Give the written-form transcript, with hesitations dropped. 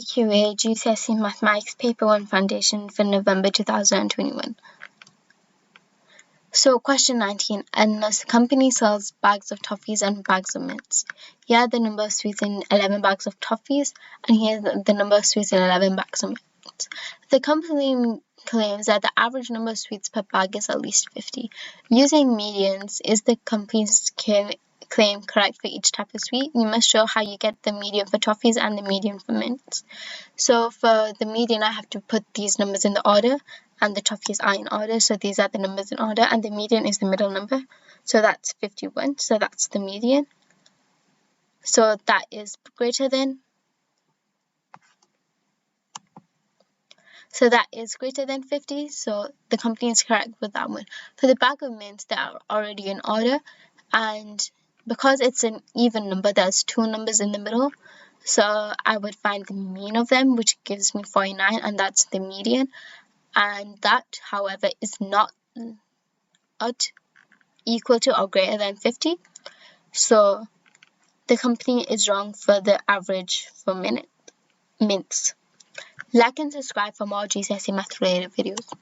AQA GCSE Mathematics Paper 1 Foundation for November 2021. So question 19, unless the company sells bags of toffees and bags of mints. Here are the number of sweets in 11 bags of toffees, and here's the number of sweets in 11 bags of mints. The company claims that the average number of sweets per bag is at least 50. Using medians, is the company's claim correct for each type of sweet? You must show how you get the median for toffees and the median for mints. So for the median, I have to put these numbers in the order, and the toffees are in order, so these are the numbers in order, and the median is the middle number, so that's 51, so that's the median. So that is greater than, so that is greater than 50, so the company is correct with that one. For the bag of mints, they are already in order, and because it's an even number, there's two numbers in the middle, so I would find the mean of them, which gives me 49, and that's the median. And that, however, is not equal to or greater than 50. So the company is wrong for the average for mints. Like and subscribe for more GCSE math related videos.